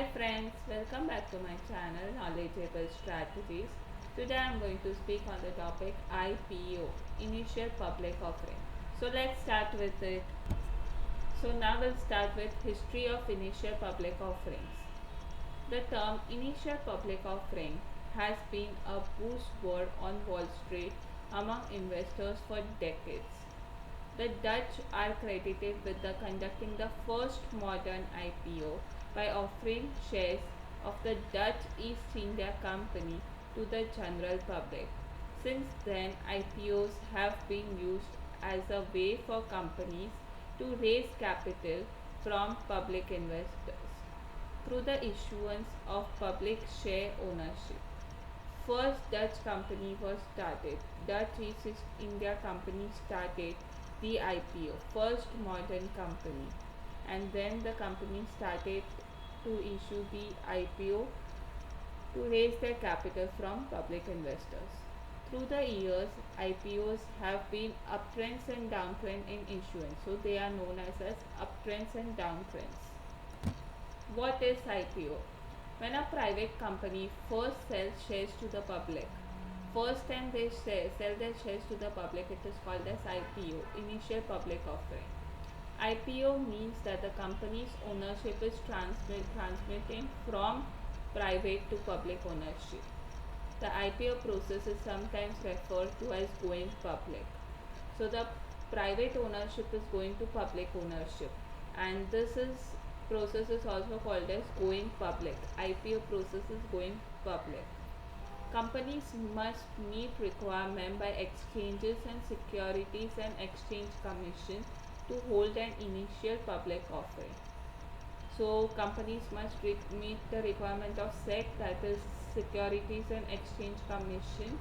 Hi friends, welcome back to my channel Knowledgeable Strategies. Today I am going to speak on the topic IPO, Initial Public Offering. So let's start with it. So now we'll start with History of Initial Public Offerings. The term initial public offering has been a buzzword on Wall Street among investors for decades. The Dutch are credited with conducting the first modern IPO by offering shares of the Dutch East India Company to the general public. Since then, IPOs have been used as a way for companies to raise capital from public investors through the issuance of public share ownership. First Dutch company was started. Dutch East India Company started the IPO, first modern company, and then the company started to issue the IPO to raise their capital from public investors. Through the years, IPOs have been uptrends and downtrends in issuance, so they are known as uptrends and downtrends. What is IPO? When a private company first sells shares to the public, first time they sell their shares to the public, it is called as IPO, Initial Public Offering. IPO means that the company's ownership is transmitting from private to public ownership. The IPO process is sometimes referred to as going public. So the private ownership is going to public ownership, and this is process is also called as going public. IPO process is going public. Companies must meet requirement by exchanges and Securities and Exchange Commission to hold an initial public offering. So companies must meet the requirement of SEC, that is Securities and Exchange Commission.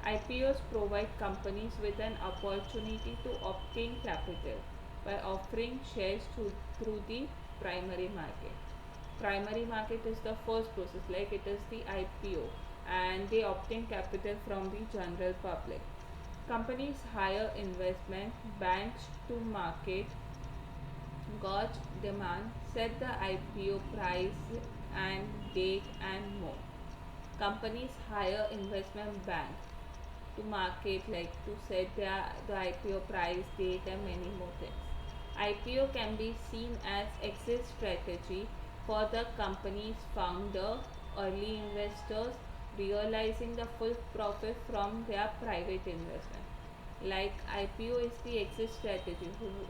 IPOs provide companies with an opportunity to obtain capital by offering shares through the primary market. Primary market is the first process, like it is the IPO, and they obtain capital from the general public. Companies hire investment banks to market, gauge demand, set the IPO price and date, and more. Companies hire investment banks to market, like to set the IPO price, date, and many more things. IPO can be seen as exit strategy for the company's founder, early investors realizing the full profit from their private investment. Like IPO is the exit strategy.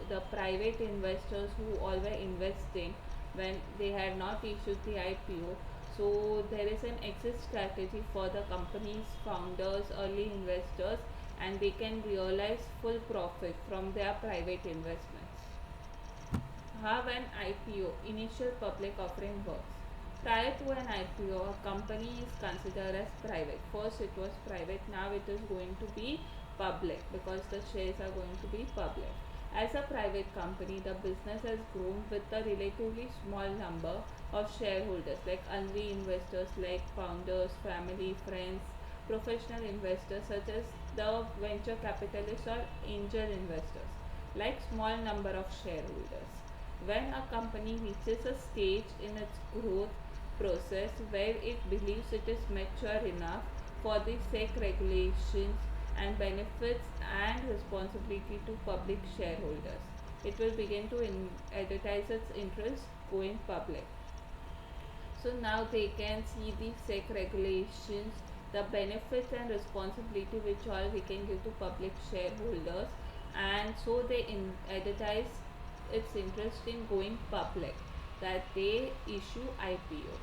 The private investors who all were investing when they had not issued the IPO, so there is an exit strategy for the company's founders, early investors, and they can realize full profit from their private investments. How an IPO, initial public offering, works. Prior to an IPO, a company is considered as private. First it was private, now it is going to be public because the shares are going to be public. As a private company, the business has grown with a relatively small number of shareholders, like early investors like founders, family, friends, professional investors such as the venture capitalists or angel investors, like small number of shareholders. When a company reaches a stage in its growth process where it believes it is mature enough for the SEC regulations and benefits and responsibility to public shareholders, it will begin to advertise its interest going public. So now they can see the SEC regulations, the benefits and responsibility which all we can give to public shareholders, and so they advertise its interest in going public, that they issue IPO.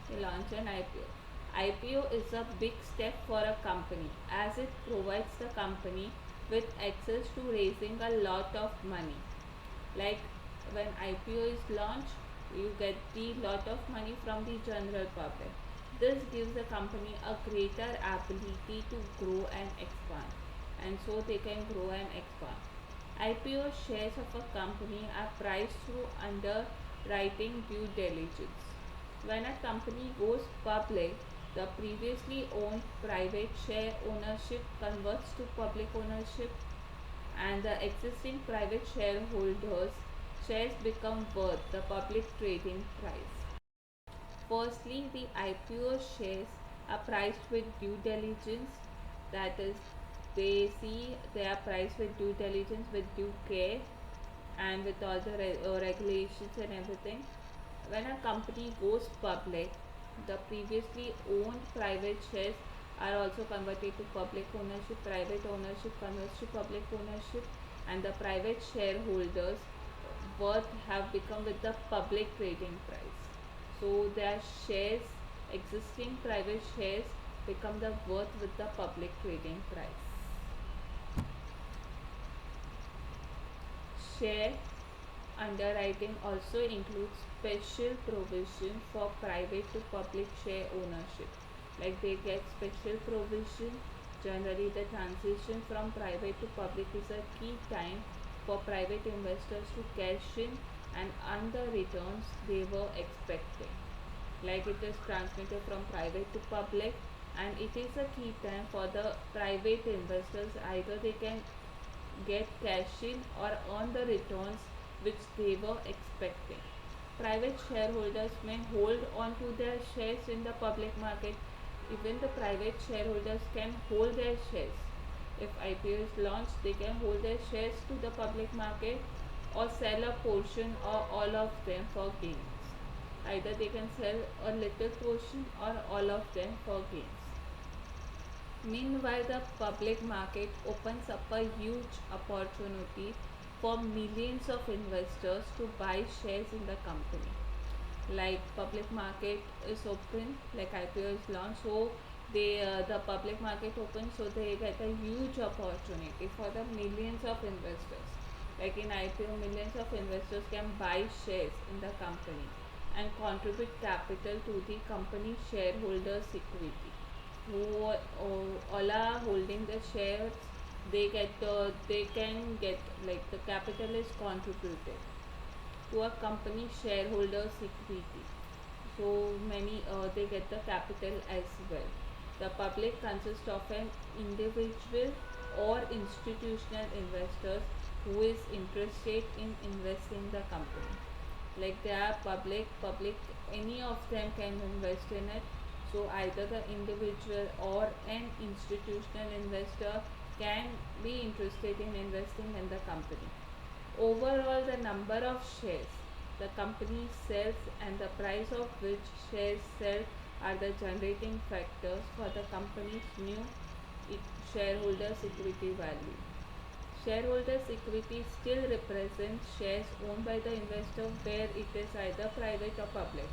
They launch an IPO. IPO is a big step for a company as it provides the company with access to raising a lot of money. Like when IPO is launched, you get the lot of money from the general public. This gives the company a greater ability to grow and expand, and so they can grow and expand. IPO shares of a company are priced through underwriting due diligence. When a company goes public, the previously owned private share ownership converts to public ownership, and the existing private shareholders shares become worth the public trading price. Firstly, the IPO shares are priced with due diligence, that is, they are priced with due diligence, with due care, and with all the regulations and everything. When a company goes public, the previously owned private shares are also converted to public ownership, private ownership converts to public ownership, and the private shareholders' worth have become with the public trading price. So their shares, existing private shares, become the worth with the public trading price. Share underwriting also includes special provision for private to public share ownership. Like they get special provision. Generally, the transition from private to public is a key time for private investors to cash in and earn the returns they were expecting. Like it is transmitted from private to public, and it is a key time for the private investors. Either they can get cash in or earn the returns which they were expecting. Private shareholders may hold on to their shares in the public market. Even the private shareholders can hold their shares. If IPO is launched, they can hold their shares to the public market or sell a portion or all of them for gains. Either they can sell a little portion or all of them for gains. Meanwhile, the public market opens up a huge opportunity for millions of investors to buy shares in the company. Like public market is open, like IPO is launched, so the public market opens, so they get a huge opportunity for the millions of investors. Like in IPO, millions of investors can buy shares in the company and contribute capital to the company shareholders' equity. Who all are holding the shares, they can get, like the capital is contributed to a company shareholders equity. So many they get the capital as well. The public consists of an individual or institutional investors who is interested in investing the company. Like they are public, any of them can invest in it. So either the individual or an institutional investor can be interested in investing in the company. Overall, the number of shares the company sells and the price of which shares sell are the generating factors for the company's new shareholders' equity value. Shareholders' equity still represents shares owned by the investor, where it is either private or public.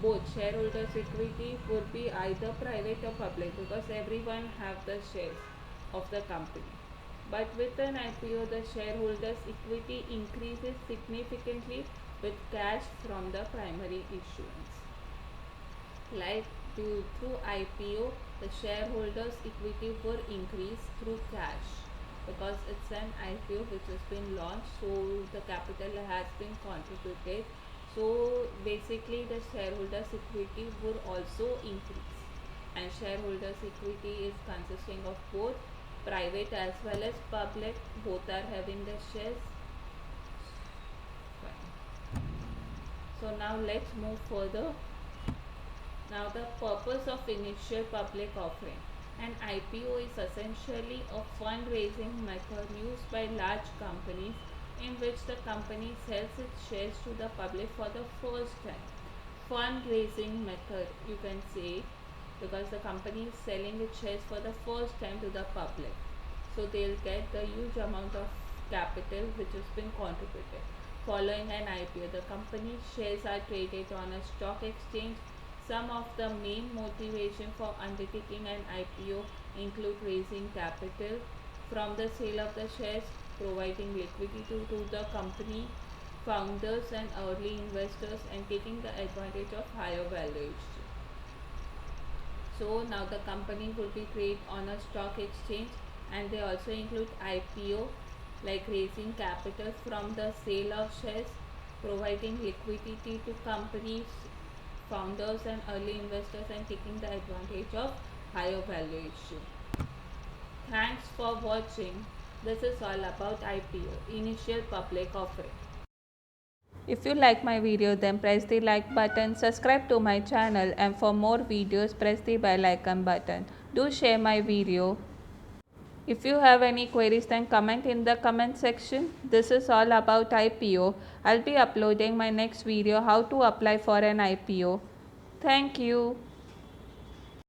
Both shareholders' equity would be either private or public because everyone have the shares of the company. But with an IPO, the shareholders' equity increases significantly with cash from the primary issuance. Like through IPO, the shareholders' equity will increase through cash because it's an IPO which has been launched, so the capital has been contributed. So basically, the shareholders' equity would also increase, and shareholders' equity is consisting of both private as well as public. Both are having the shares. Fine. So now let's move further. Now the purpose of initial public offering. An IPO is essentially a fundraising method used by large companies in which the company sells its shares to the public for the first time. Fundraising method, you can say, because the company is selling its shares for the first time to the public. So they'll get the huge amount of capital which has been contributed. Following an IPO, the company's shares are traded on a stock exchange. Some of the main motivation for undertaking an IPO include raising capital from the sale of the shares, providing liquidity to the company founders and early investors, and taking the advantage of higher valuation. So now the company will be traded on a stock exchange, and they also include IPO, like raising capital from the sale of shares, providing liquidity to companies, founders and early investors, and taking the advantage of higher valuation. Thanks for watching. This is all about IPO, initial public offering. If you like my video, then press the like button, subscribe to my channel, and for more videos press the bell icon button. Do share my video. If you have any queries, then comment in the comment section. This is all about IPO. I'll be uploading my next video how to apply for an IPO. Thank you.